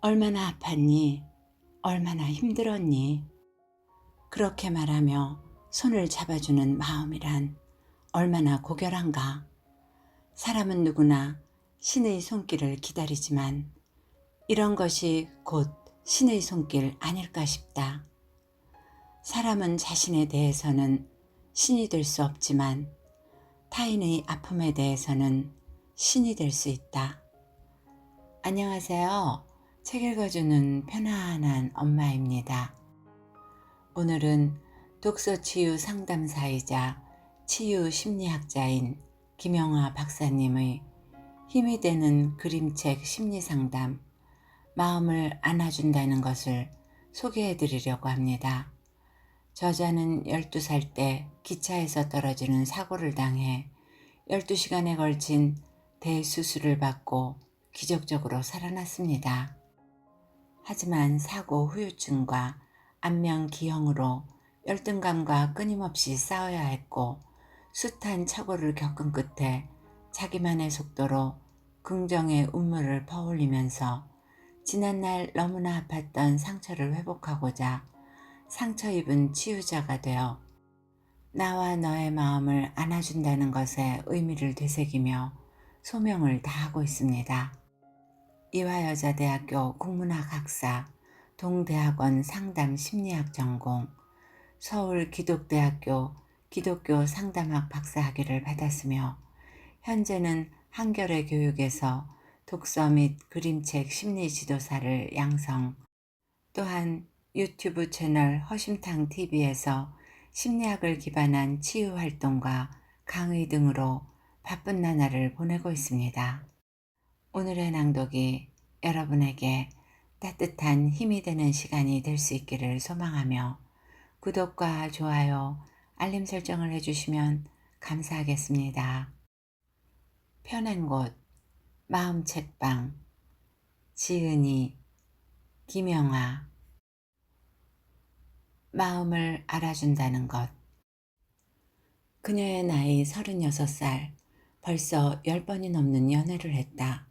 얼마나 아팠니? 얼마나 힘들었니? 그렇게 말하며 손을 잡아주는 마음이란 얼마나 고결한가? 사람은 누구나 신의 손길을 기다리지만 이런 것이 곧 신의 손길 아닐까 싶다. 사람은 자신에 대해서는 신이 될 수 없지만 타인의 아픔에 대해서는 신이 될 수 있다. 안녕하세요. 책 읽어주는 편안한 엄마입니다. 오늘은 독서치유 상담사이자 치유 심리학자인 김영하 박사님의 힘이 되는 그림책 심리상담 마음을 안아준다는 것을 소개해 드리려고 합니다. 저자는 12살 때 기차에서 떨어지는 사고를 당해 12시간에 걸친 대수술을 받고 기적적으로 살아났습니다. 하지만 사고 후유증과 안면기형으로 열등감과 끊임없이 싸워야 했고 숱한 착오를 겪은 끝에 자기만의 속도로 긍정의 운물을 퍼올리면서 지난날 너무나 아팠던 상처를 회복하고자 상처 입은 치유자가 되어 나와 너의 마음을 안아준다는 것에 의미를 되새기며 소명을 다하고 있습니다. 이화여자대학교 국문학 학사, 동대학원 상담 심리학 전공, 서울기독대학교 기독교 상담학 박사학위를 받았으며 현재는 한겨레 교육에서 독서 및 그림책 심리 지도사를 양성, 또한 유튜브 채널 허심탕TV에서 심리학을 기반한 치유 활동과 강의 등으로 바쁜 나날을 보내고 있습니다. 오늘의 낭독이 여러분에게 따뜻한 힘이 되는 시간이 될 수 있기를 소망하며 구독과 좋아요, 알림 설정을 해주시면 감사하겠습니다. 펴낸 곳, 마음책방, 지은이, 김영하. 마음을 알아준다는 것. 그녀의 나이 36살, 벌써 10번이 넘는 연애를 했다.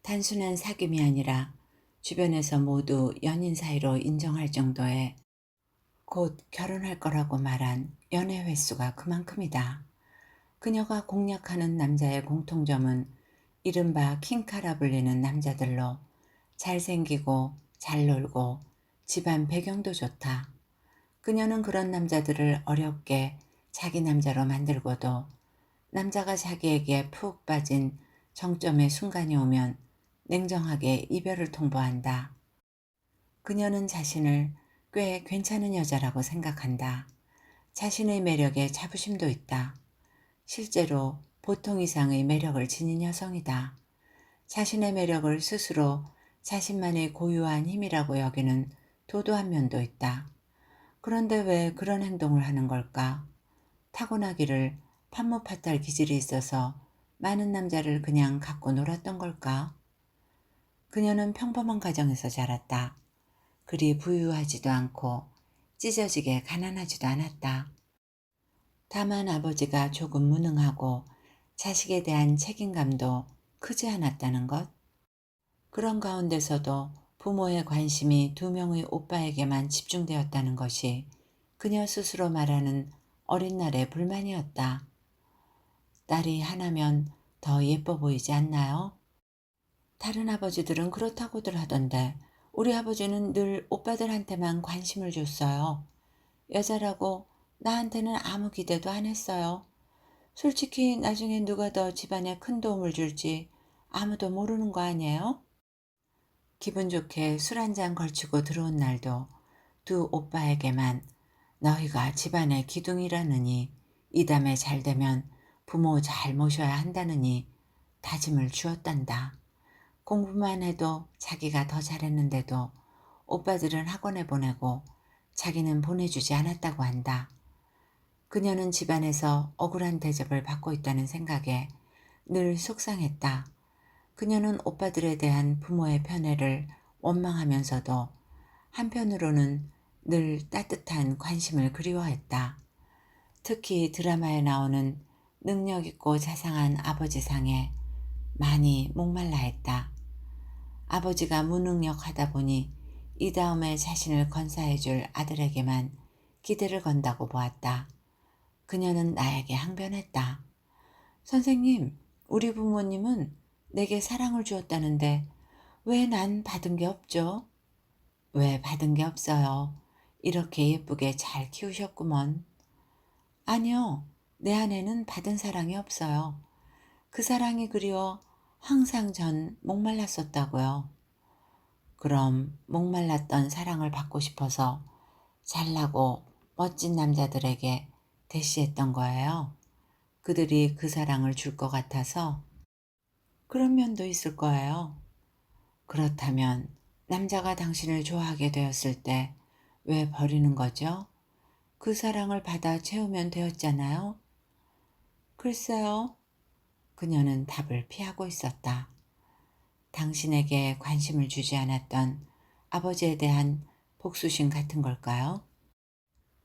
단순한 사귐이 아니라 주변에서 모두 연인 사이로 인정할 정도의 곧 결혼할 거라고 말한 연애 횟수가 그만큼이다. 그녀가 공략하는 남자의 공통점은 이른바 킹카라 불리는 남자들로 잘생기고 잘 놀고 집안 배경도 좋다. 그녀는 그런 남자들을 어렵게 자기 남자로 만들고도 남자가 자기에게 푹 빠진 정점의 순간이 오면 냉정하게 이별을 통보한다. 그녀는 자신을 꽤 괜찮은 여자라고 생각한다. 자신의 매력에 자부심도 있다. 실제로 보통 이상의 매력을 지닌 여성이다. 자신의 매력을 스스로 자신만의 고유한 힘이라고 여기는 도도한 면도 있다. 그런데 왜 그런 행동을 하는 걸까? 타고나기를 판무파탈 기질이 있어서 많은 남자를 그냥 갖고 놀았던 걸까? 그녀는 평범한 가정에서 자랐다. 그리 부유하지도 않고 찢어지게 가난하지도 않았다. 다만 아버지가 조금 무능하고 자식에 대한 책임감도 크지 않았다는 것. 그런 가운데서도 부모의 관심이 2명의 오빠에게만 집중되었다는 것이 그녀 스스로 말하는 어린 날의 불만이었다. 딸이 하나면 더 예뻐 보이지 않나요? 다른 아버지들은 그렇다고들 하던데 우리 아버지는 늘 오빠들한테만 관심을 줬어요. 여자라고 나한테는 아무 기대도 안 했어요. 솔직히 나중에 누가 더 집안에 큰 도움을 줄지 아무도 모르는 거 아니에요? 기분 좋게 술 한 잔 걸치고 들어온 날도 두 오빠에게만 너희가 집안의 기둥이라느니 이 담에 잘 되면 부모 잘 모셔야 한다느니 다짐을 주었단다. 공부만 해도 자기가 더 잘했는데도 오빠들은 학원에 보내고 자기는 보내주지 않았다고 한다. 그녀는 집안에서 억울한 대접을 받고 있다는 생각에 늘 속상했다. 그녀는 오빠들에 대한 부모의 편애를 원망하면서도 한편으로는 늘 따뜻한 관심을 그리워했다. 특히 드라마에 나오는 능력있고 자상한 아버지상에 많이 목말라 했다. 아버지가 무능력하다 보니 이 다음에 자신을 건사해줄 아들에게만 기대를 건다고 보았다. 그녀는 나에게 항변했다. 선생님, 우리 부모님은 내게 사랑을 주었다는데 왜 난 받은 게 없죠? 왜 받은 게 없어요? 이렇게 예쁘게 잘 키우셨구먼. 아니요, 내 안에는 받은 사랑이 없어요. 그 사랑이 그리워 항상 전 목말랐었다고요. 그럼 목말랐던 사랑을 받고 싶어서 잘나고 멋진 남자들에게 대시했던 거예요. 그들이 그 사랑을 줄 것 같아서. 그런 면도 있을 거예요. 그렇다면 남자가 당신을 좋아하게 되었을 때 왜 버리는 거죠? 그 사랑을 받아 채우면 되었잖아요. 글쎄요. 그녀는 답을 피하고 있었다. 당신에게 관심을 주지 않았던 아버지에 대한 복수심 같은 걸까요?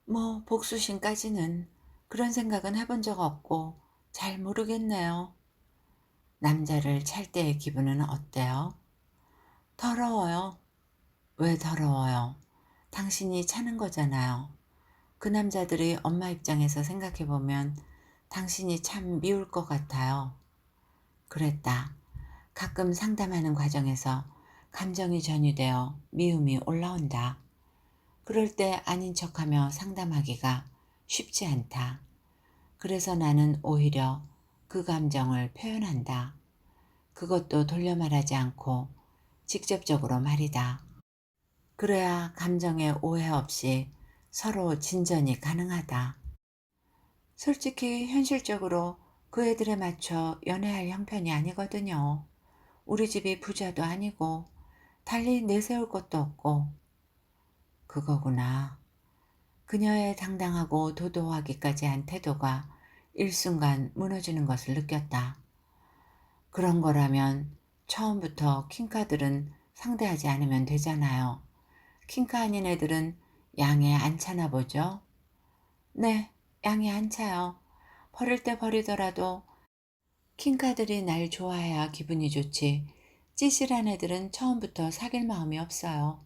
뭐 복수심까지는 그런 생각은 해본 적 없고 잘 모르겠네요. 남자를 찰 때의 기분은 어때요? 더러워요. 왜 더러워요? 당신이 차는 거잖아요. 그 남자들이 엄마 입장에서 생각해보면 당신이 참 미울 것 같아요. 그랬다. 가끔 상담하는 과정에서 감정이 전이되어 미움이 올라온다. 그럴 때 아닌 척하며 상담하기가 쉽지 않다. 그래서 나는 오히려 그 감정을 표현한다. 그것도 돌려 말하지 않고 직접적으로 말이다. 그래야 감정의 오해 없이 서로 진전이 가능하다. 솔직히 현실적으로 그 애들에 맞춰 연애할 형편이 아니거든요. 우리 집이 부자도 아니고 달리 내세울 것도 없고. 그거구나. 그녀의 당당하고 도도하기까지 한 태도가 일순간 무너지는 것을 느꼈다. 그런 거라면 처음부터 킹카들은 상대하지 않으면 되잖아요. 킹카 아닌 애들은 양에 안 차나 보죠? 네, 양에 안 차요. 버릴 때 버리더라도 킹카들이 날 좋아해야 기분이 좋지. 찌질한 애들은 처음부터 사귈 마음이 없어요.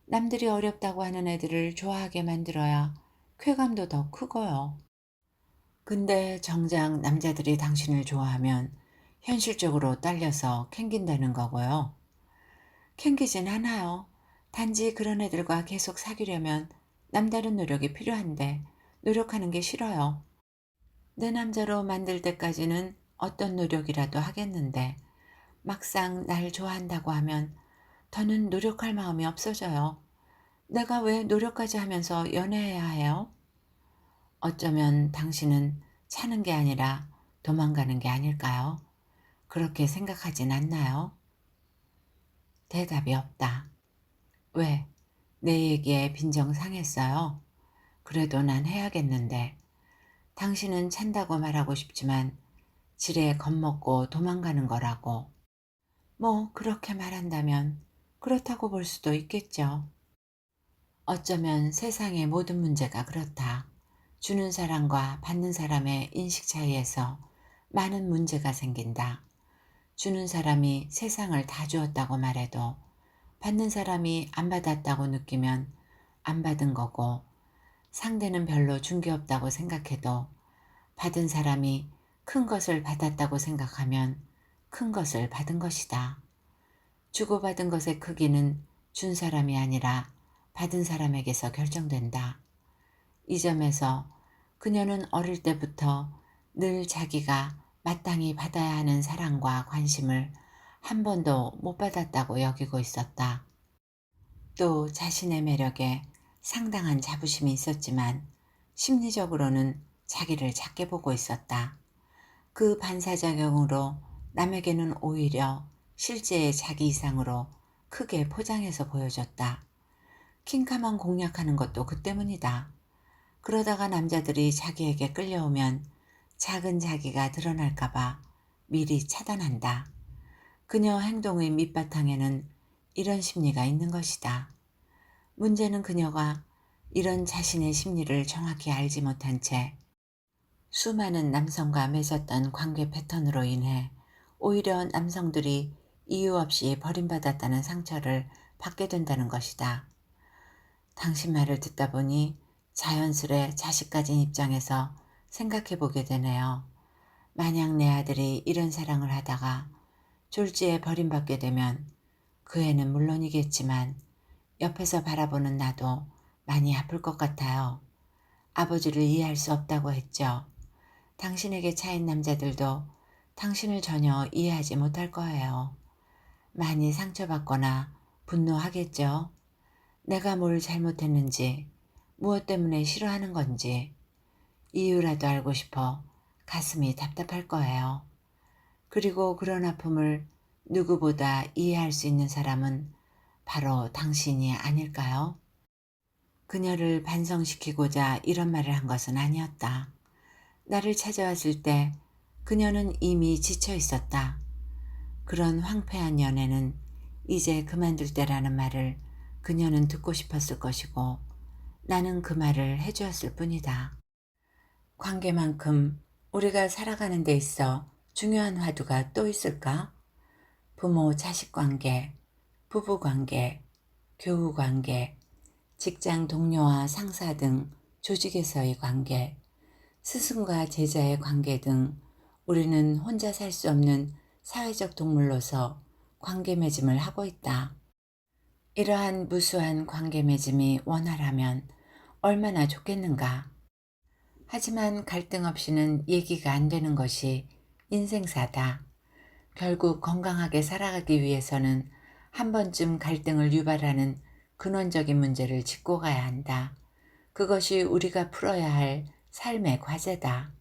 남들이 어렵다고 하는 애들을 좋아하게 만들어야 쾌감도 더 크고요. 근데 정작 남자들이 당신을 좋아하면 현실적으로 딸려서 캥긴다는 거고요. 캥기진 않아요. 단지 그런 애들과 계속 사귀려면 남다른 노력이 필요한데 노력하는 게 싫어요. 내 남자로 만들 때까지는 어떤 노력이라도 하겠는데 막상 날 좋아한다고 하면 더는 노력할 마음이 없어져요. 내가 왜 노력까지 하면서 연애해야 해요? 어쩌면 당신은 차는 게 아니라 도망가는 게 아닐까요? 그렇게 생각하진 않나요? 대답이 없다. 왜? 내 얘기에 빈정상했어요? 그래도 난 해야겠는데. 당신은 찬다고 말하고 싶지만 지레 겁먹고 도망가는 거라고. 뭐 그렇게 말한다면 그렇다고 볼 수도 있겠죠. 어쩌면 세상의 모든 문제가 그렇다. 주는 사람과 받는 사람의 인식 차이에서 많은 문제가 생긴다. 주는 사람이 세상을 다 주었다고 말해도 받는 사람이 안 받았다고 느끼면 안 받은 거고, 상대는 별로 준 게 없다고 생각해도 받은 사람이 큰 것을 받았다고 생각하면 큰 것을 받은 것이다. 주고받은 것의 크기는 준 사람이 아니라 받은 사람에게서 결정된다. 이 점에서 그녀는 어릴 때부터 늘 자기가 마땅히 받아야 하는 사랑과 관심을 한 번도 못 받았다고 여기고 있었다. 또 자신의 매력에 상당한 자부심이 있었지만 심리적으로는 자기를 작게 보고 있었다. 그 반사작용으로 남에게는 오히려 실제의 자기 이상으로 크게 포장해서 보여줬다. 킹카만 공략하는 것도 그 때문이다. 그러다가 남자들이 자기에게 끌려오면 작은 자기가 드러날까봐 미리 차단한다. 그녀 행동의 밑바탕에는 이런 심리가 있는 것이다. 문제는 그녀가 이런 자신의 심리를 정확히 알지 못한 채 수많은 남성과 맺었던 관계 패턴으로 인해 오히려 남성들이 이유 없이 버림받았다는 상처를 받게 된다는 것이다. 당신 말을 듣다 보니 자연스레 자식 가진 입장에서 생각해 보게 되네요. 만약 내 아들이 이런 사랑을 하다가 졸지에 버림받게 되면 그 애는 물론이겠지만 옆에서 바라보는 나도 많이 아플 것 같아요. 아버지를 이해할 수 없다고 했죠. 당신에게 차인 남자들도 당신을 전혀 이해하지 못할 거예요. 많이 상처받거나 분노하겠죠. 내가 뭘 잘못했는지, 무엇 때문에 싫어하는 건지 이유라도 알고 싶어 가슴이 답답할 거예요. 그리고 그런 아픔을 누구보다 이해할 수 있는 사람은 바로 당신이 아닐까요? 그녀를 반성시키고자 이런 말을 한 것은 아니었다. 나를 찾아왔을 때 그녀는 이미 지쳐 있었다. 그런 황폐한 연애는 이제 그만둘 때라는 말을 그녀는 듣고 싶었을 것이고 나는 그 말을 해주었을 뿐이다. 관계만큼 우리가 살아가는 데 있어 중요한 화두가 또 있을까? 부모 자식 관계, 부부 관계, 교우 관계, 직장 동료와 상사 등 조직에서의 관계, 스승과 제자의 관계 등 우리는 혼자 살 수 없는 사회적 동물로서 관계 맺음을 하고 있다. 이러한 무수한 관계 맺음이 원활하면 얼마나 좋겠는가. 하지만 갈등 없이는 얘기가 안 되는 것이 인생사다. 결국 건강하게 살아가기 위해서는 한 번쯤 갈등을 유발하는 근원적인 문제를 짚고 가야 한다. 그것이 우리가 풀어야 할 삶의 과제다.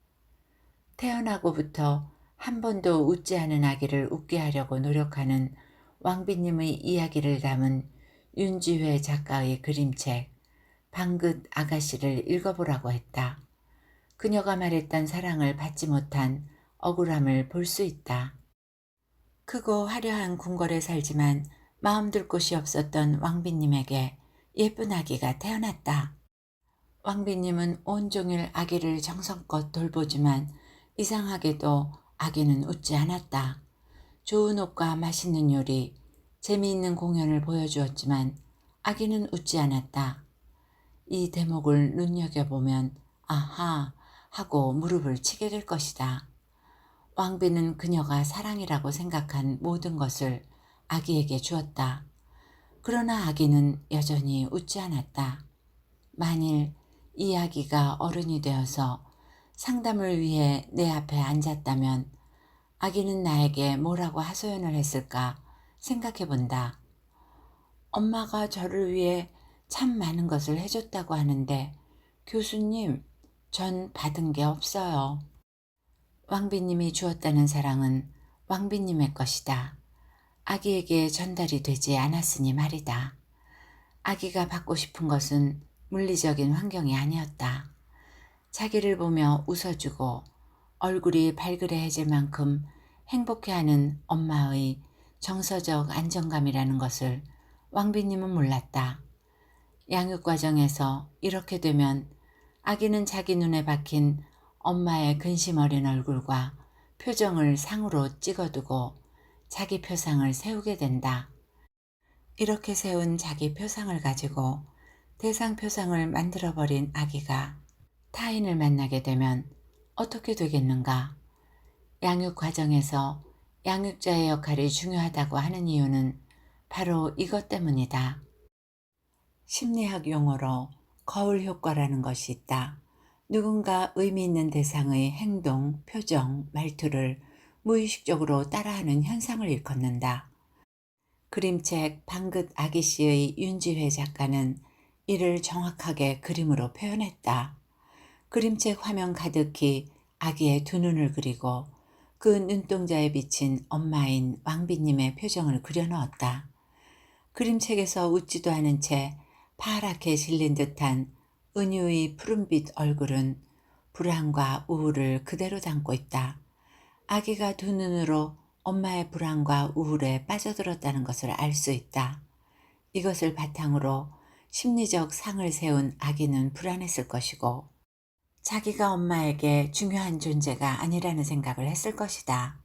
태어나고부터 한 번도 웃지 않은 아기를 웃게 하려고 노력하는 왕비님의 이야기를 담은 윤지회 작가의 그림책 방긋 아가씨를 읽어보라고 했다. 그녀가 말했던 사랑을 받지 못한 억울함을 볼 수 있다. 크고 화려한 궁궐에 살지만 마음 둘 곳이 없었던 왕비님에게 예쁜 아기가 태어났다. 왕비님은 온종일 아기를 정성껏 돌보지만 이상하게도 아기는 웃지 않았다. 좋은 옷과 맛있는 요리, 재미있는 공연을 보여주었지만 아기는 웃지 않았다. 이 대목을 눈여겨보면 아하 하고 무릎을 치게 될 것이다. 왕비는 그녀가 사랑이라고 생각한 모든 것을 아기에게 주었다. 그러나 아기는 여전히 웃지 않았다. 만일 이 아기가 어른이 되어서 상담을 위해 내 앞에 앉았다면 아기는 나에게 뭐라고 하소연을 했을까 생각해 본다. 엄마가 저를 위해 참 많은 것을 해줬다고 하는데 교수님, 전 받은 게 없어요. 왕비님이 주었다는 사랑은 왕비님의 것이다. 아기에게 전달이 되지 않았으니 말이다. 아기가 받고 싶은 것은 물리적인 환경이 아니었다. 자기를 보며 웃어주고 얼굴이 발그레해질 만큼 행복해하는 엄마의 정서적 안정감이라는 것을 왕비님은 몰랐다. 양육 과정에서 이렇게 되면 아기는 자기 눈에 박힌 엄마의 근심 어린 얼굴과 표정을 상으로 찍어두고 자기 표상을 세우게 된다. 이렇게 세운 자기 표상을 가지고 대상 표상을 만들어버린 아기가 타인을 만나게 되면 어떻게 되겠는가? 양육 과정에서 양육자의 역할이 중요하다고 하는 이유는 바로 이것 때문이다. 심리학 용어로 거울 효과라는 것이 있다. 누군가 의미 있는 대상의 행동, 표정, 말투를 무의식적으로 따라하는 현상을 일컫는다. 그림책 방긋 아기씨의 윤지회 작가는 이를 정확하게 그림으로 표현했다. 그림책 화면 가득히 아기의 두 눈을 그리고 그 눈동자에 비친 엄마인 왕비님의 표정을 그려넣었다. 그림책에서 웃지도 않은 채 파랗게 질린 듯한 은유의 푸른빛 얼굴은 불안과 우울을 그대로 담고 있다. 아기가 두 눈으로 엄마의 불안과 우울에 빠져들었다는 것을 알 수 있다. 이것을 바탕으로 심리적 상을 세운 아기는 불안했을 것이고 자기가 엄마에게 중요한 존재가 아니라는 생각을 했을 것이다.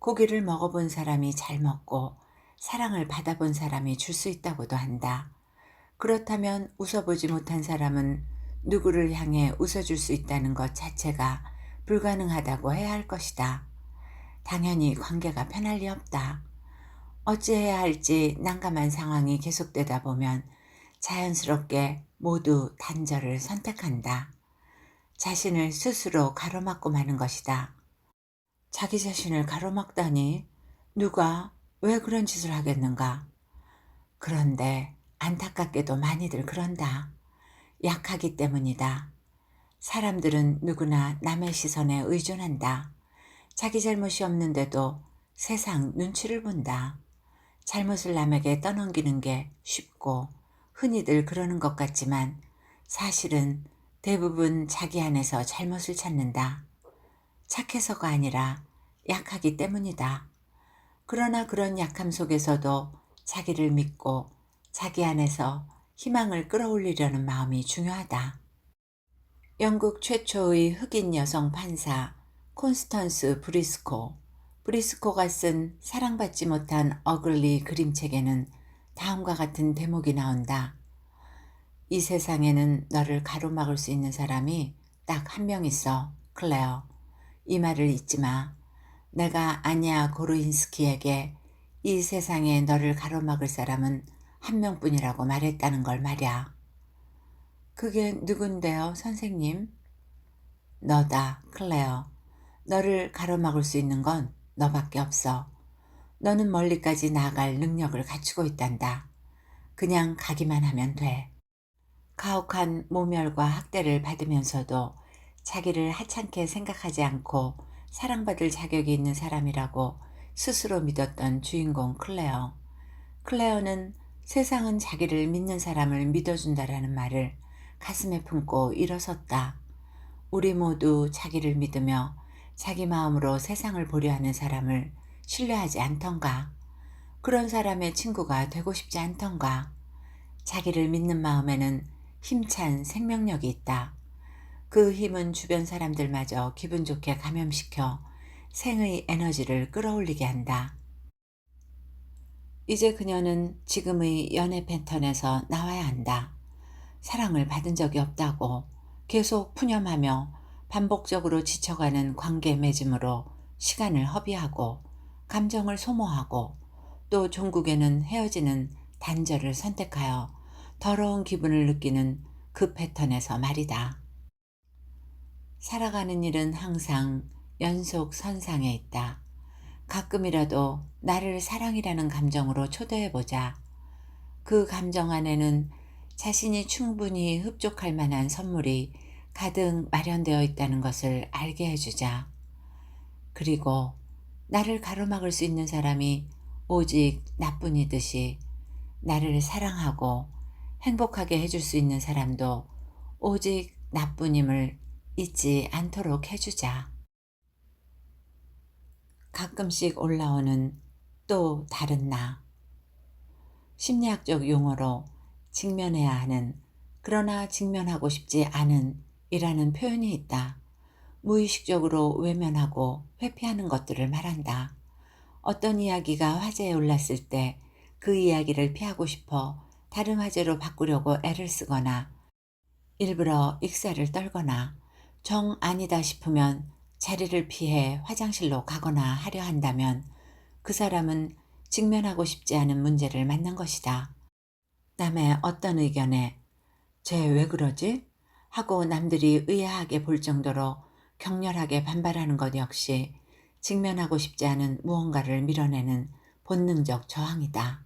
고기를 먹어본 사람이 잘 먹고 사랑을 받아본 사람이 줄 수 있다고도 한다. 그렇다면 웃어보지 못한 사람은 누구를 향해 웃어줄 수 있다는 것 자체가 불가능하다고 해야 할 것이다. 당연히 관계가 편할 리 없다. 어찌해야 할지 난감한 상황이 계속되다 보면 자연스럽게 모두 단절을 선택한다. 자신을 스스로 가로막고 마는 것이다. 자기 자신을 가로막다니 누가 왜 그런 짓을 하겠는가? 그런데 안타깝게도 많이들 그런다. 약하기 때문이다. 사람들은 누구나 남의 시선에 의존한다. 자기 잘못이 없는데도 세상 눈치를 본다. 잘못을 남에게 떠넘기는 게 쉽고 흔히들 그러는 것 같지만 사실은 대부분 자기 안에서 잘못을 찾는다. 착해서가 아니라 약하기 때문이다. 그러나 그런 약함 속에서도 자기를 믿고 자기 안에서 희망을 끌어올리려는 마음이 중요하다. 영국 최초의 흑인 여성 판사 콘스턴스 브리스코가 쓴 사랑받지 못한 어글리 그림책에는 다음과 같은 대목이 나온다. 이 세상에는 너를 가로막을 수 있는 사람이 딱 한 명 있어, 클레어. 이 말을 잊지 마. 내가 아냐 고르인스키에게 이 세상에 너를 가로막을 사람은 한 명뿐이라고 말했다는 걸 말이야. 그게 누군데요, 선생님? 너다, 클레어. 너를 가로막을 수 있는 건 너밖에 없어. 너는 멀리까지 나아갈 능력을 갖추고 있단다. 그냥 가기만 하면 돼. 가혹한 모멸과 학대를 받으면서도 자기를 하찮게 생각하지 않고 사랑받을 자격이 있는 사람이라고 스스로 믿었던 주인공 클레어. 클레어는 세상은 자기를 믿는 사람을 믿어준다라는 말을 가슴에 품고 일어섰다. 우리 모두 자기를 믿으며 자기 마음으로 세상을 보려 하는 사람을 신뢰하지 않던가? 그런 사람의 친구가 되고 싶지 않던가? 자기를 믿는 마음에는 힘찬 생명력이 있다. 그 힘은 주변 사람들마저 기분 좋게 감염시켜 생의 에너지를 끌어올리게 한다. 이제 그녀는 지금의 연애 패턴에서 나와야 한다. 사랑을 받은 적이 없다고 계속 푸념하며 반복적으로 지쳐가는 관계 맺음으로 시간을 허비하고 감정을 소모하고 또 종국에는 헤어지는 단절을 선택하여 더러운 기분을 느끼는 그 패턴에서 말이다. 살아가는 일은 항상 연속선상에 있다. 가끔이라도 나를 사랑이라는 감정으로 초대해보자. 그 감정 안에는 자신이 충분히 흡족할 만한 선물이 가득 마련되어 있다는 것을 알게 해주자. 그리고 나를 가로막을 수 있는 사람이 오직 나뿐이듯이 나를 사랑하고 행복하게 해줄 수 있는 사람도 오직 나뿐임을 잊지 않도록 해주자. 가끔씩 올라오는 또 다른 나. 심리학적 용어로 직면해야 하는, 그러나 직면하고 싶지 않은 이라는 표현이 있다. 무의식적으로 외면하고 회피하는 것들을 말한다. 어떤 이야기가 화제에 올랐을 때 그 이야기를 피하고 싶어 다른 화제로 바꾸려고 애를 쓰거나 일부러 익살을 떨거나 정 아니다 싶으면 자리를 피해 화장실로 가거나 하려 한다면 그 사람은 직면하고 싶지 않은 문제를 만난 것이다. 남의 어떤 의견에 쟤 왜 그러지? 하고 남들이 의아하게 볼 정도로 격렬하게 반발하는 것 역시 직면하고 싶지 않은 무언가를 밀어내는 본능적 저항이다.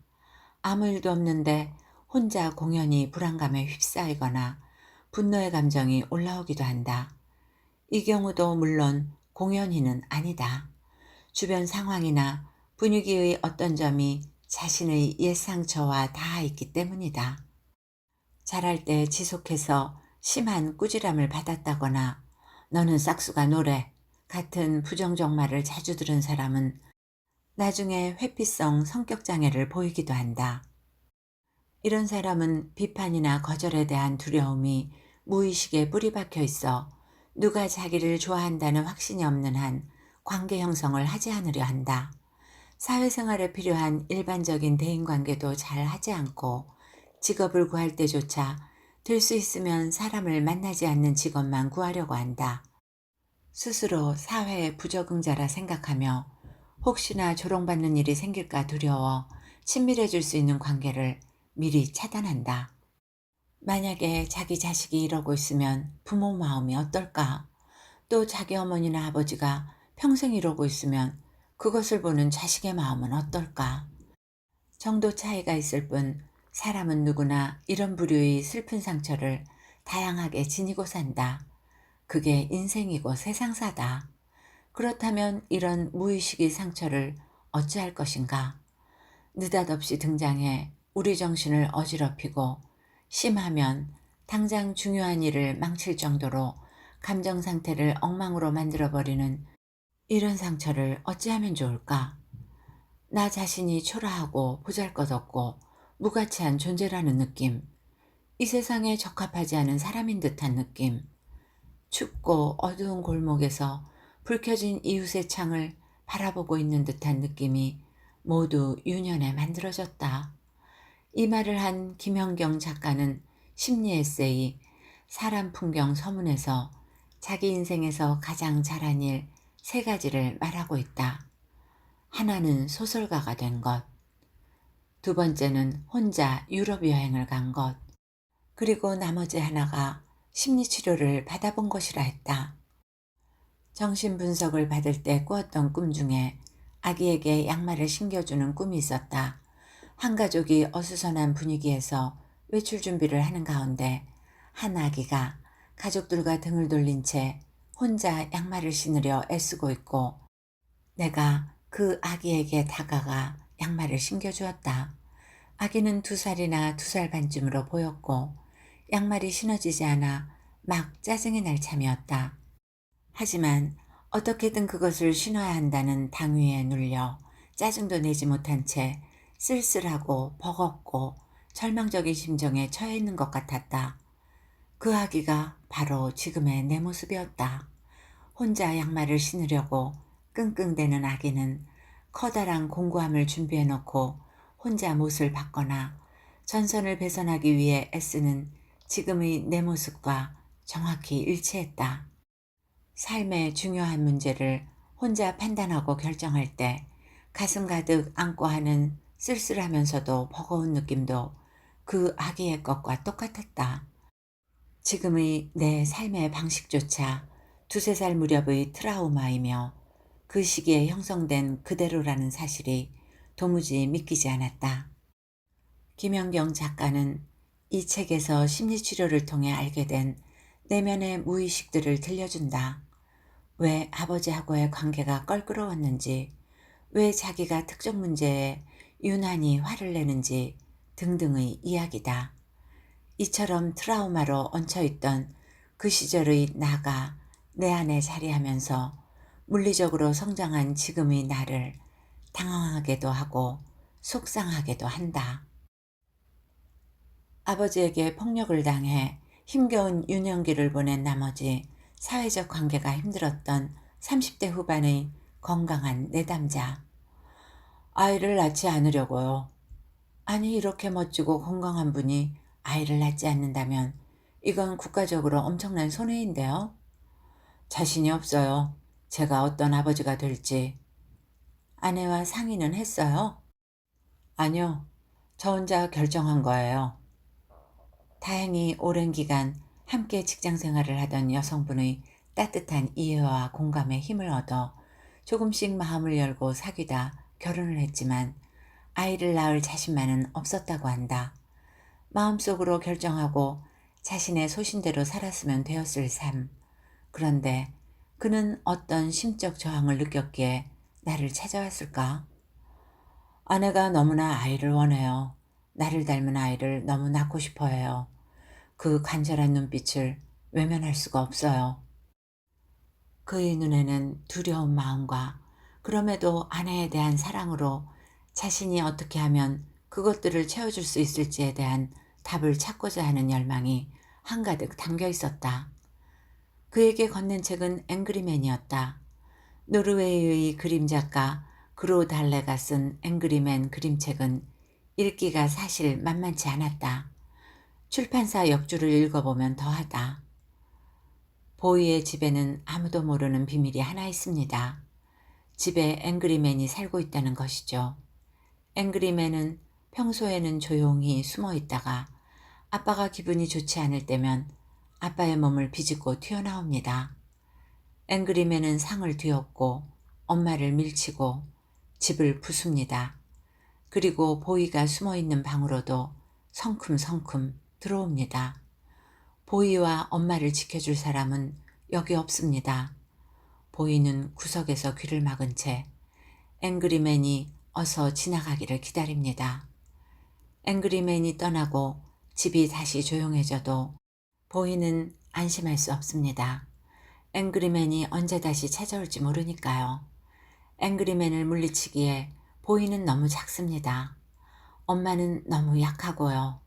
아무 일도 없는데 혼자 공연히 불안감에 휩싸이거나 분노의 감정이 올라오기도 한다. 이 경우도 물론 공연히는 아니다. 주변 상황이나 분위기의 어떤 점이 자신의 옛 상처와 닿아 있기 때문이다. 자랄 때 지속해서 심한 꾸지람을 받았다거나 너는 싹수가 노래 같은 부정적 말을 자주 들은 사람은 나중에 회피성 성격장애를 보이기도 한다. 이런 사람은 비판이나 거절에 대한 두려움이 무의식에 뿌리 박혀 있어 누가 자기를 좋아한다는 확신이 없는 한 관계 형성을 하지 않으려 한다. 사회생활에 필요한 일반적인 대인관계도 잘 하지 않고 직업을 구할 때조차 될 수 있으면 사람을 만나지 않는 직업만 구하려고 한다. 스스로 사회의 부적응자라 생각하며 혹시나 조롱받는 일이 생길까 두려워 친밀해질 수 있는 관계를 미리 차단한다. 만약에 자기 자식이 이러고 있으면 부모 마음이 어떨까? 또 자기 어머니나 아버지가 평생 이러고 있으면 그것을 보는 자식의 마음은 어떨까? 정도 차이가 있을 뿐 사람은 누구나 이런 부류의 슬픈 상처를 다양하게 지니고 산다. 그게 인생이고 세상사다. 그렇다면 이런 무의식의 상처를 어찌할 것인가? 느닷없이 등장해 우리 정신을 어지럽히고 심하면 당장 중요한 일을 망칠 정도로 감정 상태를 엉망으로 만들어버리는 이런 상처를 어찌하면 좋을까? 나 자신이 초라하고 보잘것없고 무가치한 존재라는 느낌, 이 세상에 적합하지 않은 사람인 듯한 느낌, 춥고 어두운 골목에서 불 켜진 이웃의 창을 바라보고 있는 듯한 느낌이 모두 유년에 만들어졌다. 이 말을 한 김연경 작가는 심리 에세이 사람 풍경 서문에서 자기 인생에서 가장 잘한 일 세 가지를 말하고 있다. 하나는 소설가가 된 것, 두 번째는 혼자 유럽 여행을 간 것, 그리고 나머지 하나가 심리치료를 받아본 것이라 했다. 정신분석을 받을 때 꾸었던 꿈 중에 아기에게 양말을 신겨주는 꿈이 있었다. 한 가족이 어수선한 분위기에서 외출 준비를 하는 가운데 한 아기가 가족들과 등을 돌린 채 혼자 양말을 신으려 애쓰고 있고 내가 그 아기에게 다가가 양말을 신겨주었다. 아기는 2살이나 2살 반쯤으로 보였고 양말이 신어지지 않아 막 짜증이 날 참이었다. 하지만 어떻게든 그것을 신어야 한다는 당위에 눌려 짜증도 내지 못한 채 쓸쓸하고 버겁고 절망적인 심정에 처해 있는 것 같았다. 그 아기가 바로 지금의 내 모습이었다. 혼자 양말을 신으려고 끙끙대는 아기는 커다란 공구함을 준비해 놓고 혼자 못을 받거나 전선을 배선하기 위해 애쓰는 지금의 내 모습과 정확히 일치했다. 삶의 중요한 문제를 혼자 판단하고 결정할 때 가슴 가득 안고 하는 쓸쓸하면서도 버거운 느낌도 그 아기의 것과 똑같았다. 지금의 내 삶의 방식조차 2~3살 무렵의 트라우마이며 그 시기에 형성된 그대로라는 사실이 도무지 믿기지 않았다. 김연경 작가는 이 책에서 심리치료를 통해 알게 된 내면의 무의식들을 들려준다. 왜 아버지하고의 관계가 껄끄러웠는지, 왜 자기가 특정 문제에 유난히 화를 내는지 등등의 이야기다. 이처럼 트라우마로 얹혀있던 그 시절의 나가 내 안에 자리하면서 물리적으로 성장한 지금의 나를 당황하게도 하고 속상하게도 한다. 아버지에게 폭력을 당해 힘겨운 유년기를 보낸 나머지 사회적 관계가 힘들었던 30대 후반의 건강한 내담자. 아이를 낳지 않으려고요. 아니 이렇게 멋지고 건강한 분이 아이를 낳지 않는다면 이건 국가적으로 엄청난 손해인데요. 자신이 없어요. 제가 어떤 아버지가 될지. 아내와 상의는 했어요? 아니요. 저 혼자 결정한 거예요. 다행히 오랜 기간 함께 직장 생활을 하던 여성분의 따뜻한 이해와 공감에 힘을 얻어 조금씩 마음을 열고 사귀다 결혼을 했지만 아이를 낳을 자신만은 없었다고 한다. 마음속으로 결정하고 자신의 소신대로 살았으면 되었을 삶. 그런데 그는 어떤 심적 저항을 느꼈기에 나를 찾아왔을까? 아내가 너무나 아이를 원해요. 나를 닮은 아이를 너무 낳고 싶어 해요. 그 간절한 눈빛을 외면할 수가 없어요. 그의 눈에는 두려운 마음과 그럼에도 아내에 대한 사랑으로 자신이 어떻게 하면 그것들을 채워줄 수 있을지에 대한 답을 찾고자 하는 열망이 한가득 담겨 있었다. 그에게 건넨 책은 앵그리맨이었다. 노르웨이의 그림 작가 그로 달레가 쓴 앵그리맨 그림책은 읽기가 사실 만만치 않았다. 출판사 역주를 읽어보면 더하다. 보이의 집에는 아무도 모르는 비밀이 하나 있습니다. 집에 앵그리맨이 살고 있다는 것이죠. 앵그리맨은 평소에는 조용히 숨어 있다가 아빠가 기분이 좋지 않을 때면 아빠의 몸을 비집고 튀어나옵니다. 앵그리맨은 상을 뒤엎고 엄마를 밀치고 집을 부숩니다. 그리고 보이가 숨어있는 방으로도 성큼성큼 들어옵니다. 보이와 엄마를 지켜줄 사람은 여기 없습니다. 보이는 구석에서 귀를 막은 채 앵그리맨이 어서 지나가기를 기다립니다. 앵그리맨이 떠나고 집이 다시 조용해져도 보이는 안심할 수 없습니다. 앵그리맨이 언제 다시 찾아올지 모르니까요. 앵그리맨을 물리치기에 보이는 너무 작습니다. 엄마는 너무 약하고요.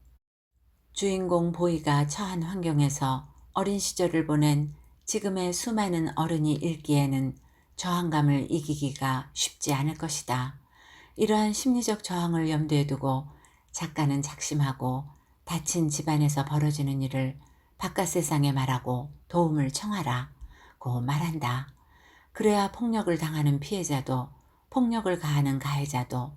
주인공 보이가 처한 환경에서 어린 시절을 보낸 지금의 수많은 어른이 읽기에는 저항감을 이기기가 쉽지 않을 것이다. 이러한 심리적 저항을 염두에 두고 작가는 작심하고 다친 집안에서 벌어지는 일을 바깥 세상에 말하고 도움을 청하라고 말한다. 그래야 폭력을 당하는 피해자도 폭력을 가하는 가해자도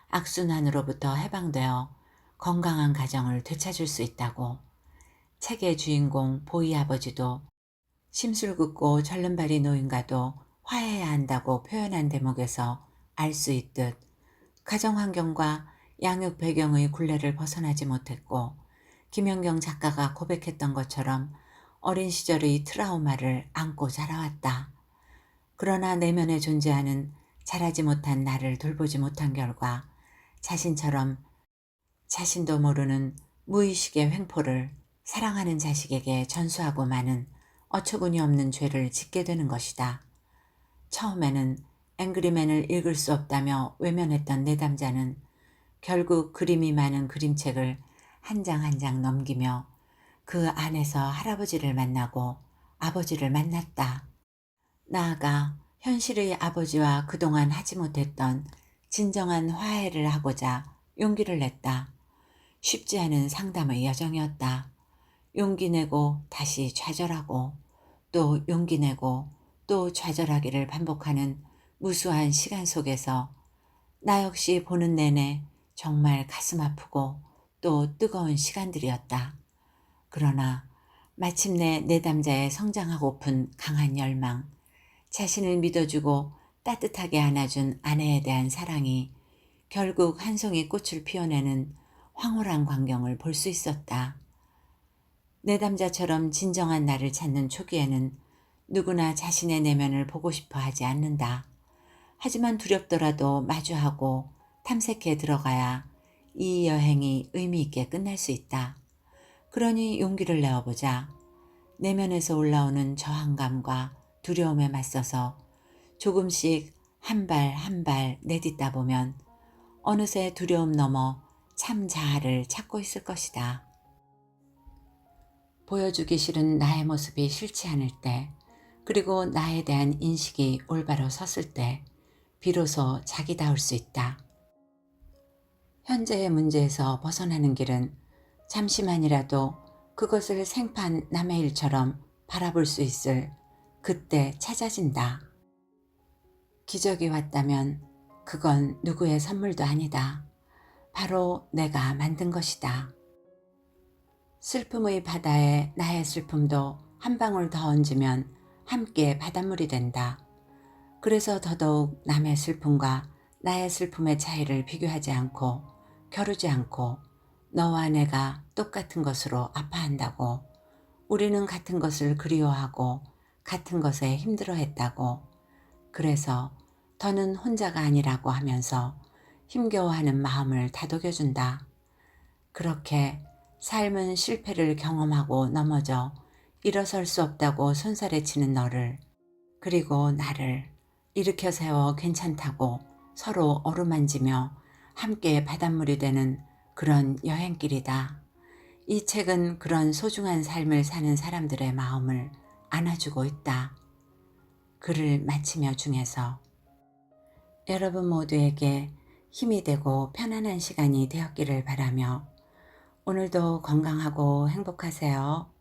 악순환으로부터 해방되어 건강한 가정을 되찾을 수 있다고. 책의 주인공 보이 아버지도 심술궂고 절름발이 노인과도 화해해야 한다고 표현한 대목에서 알 수 있듯 가정 환경과 양육 배경의 굴레를 벗어나지 못했고 김연경 작가가 고백했던 것처럼 어린 시절의 트라우마를 안고 자라왔다. 그러나 내면에 존재하는 자라지 못한 나를 돌보지 못한 결과 자신처럼 자신도 모르는 무의식의 횡포를 사랑하는 자식에게 전수하고 마는 어처구니 없는 죄를 짓게 되는 것이다. 처음에는 앵그리맨을 읽을 수 없다며 외면했던 내담자는 결국 그림이 많은 그림책을 한 장 한 장 넘기며 그 안에서 할아버지를 만나고 아버지를 만났다. 나아가 현실의 아버지와 그동안 하지 못했던 진정한 화해를 하고자 용기를 냈다. 쉽지 않은 상담의 여정이었다. 용기 내고 다시 좌절하고 또 용기 내고 또 좌절하기를 반복하는 무수한 시간 속에서 나 역시 보는 내내 정말 가슴 아프고 또 뜨거운 시간들이었다. 그러나 마침내 내담자의 성장하고픈 강한 열망, 자신을 믿어주고 따뜻하게 안아준 아내에 대한 사랑이 결국 한 송이 꽃을 피워내는 황홀한 광경을 볼 수 있었다. 내담자처럼 진정한 나를 찾는 초기에는 누구나 자신의 내면을 보고 싶어 하지 않는다. 하지만 두렵더라도 마주하고 탐색해 들어가야 이 여행이 의미 있게 끝날 수 있다. 그러니 용기를 내어보자. 내면에서 올라오는 저항감과 두려움에 맞서서 조금씩 한 발 한 발 내딛다 보면 어느새 두려움 넘어 참 자아를 찾고 있을 것이다. 보여주기 싫은 나의 모습이 싫지 않을 때, 그리고 나에 대한 인식이 올바로 섰을 때 비로소 자기다울 수 있다. 현재의 문제에서 벗어나는 길은 잠시만이라도 그것을 생판 남의 일처럼 바라볼 수 있을 그때 찾아진다. 기적이 왔다면 그건 누구의 선물도 아니다. 바로 내가 만든 것이다. 슬픔의 바다에 나의 슬픔도 한 방울 더 얹으면 함께 바닷물이 된다. 그래서 더더욱 남의 슬픔과 나의 슬픔의 차이를 비교하지 않고 겨루지 않고 너와 내가 똑같은 것으로 아파한다고, 우리는 같은 것을 그리워하고 같은 것에 힘들어했다고, 그래서 더는 혼자가 아니라고 하면서 힘겨워하는 마음을 다독여준다. 그렇게 삶은 실패를 경험하고 넘어져 일어설 수 없다고 손살에 치는 너를, 그리고 나를 일으켜 세워 괜찮다고 서로 어루만지며 함께 바닷물이 되는 그런 여행길이다. 이 책은 그런 소중한 삶을 사는 사람들의 마음을 안아주고 있다. 글을 마치며 중에서 여러분 모두에게 힘이 되고 편안한 시간이 되었기를 바라며 오늘도 건강하고 행복하세요.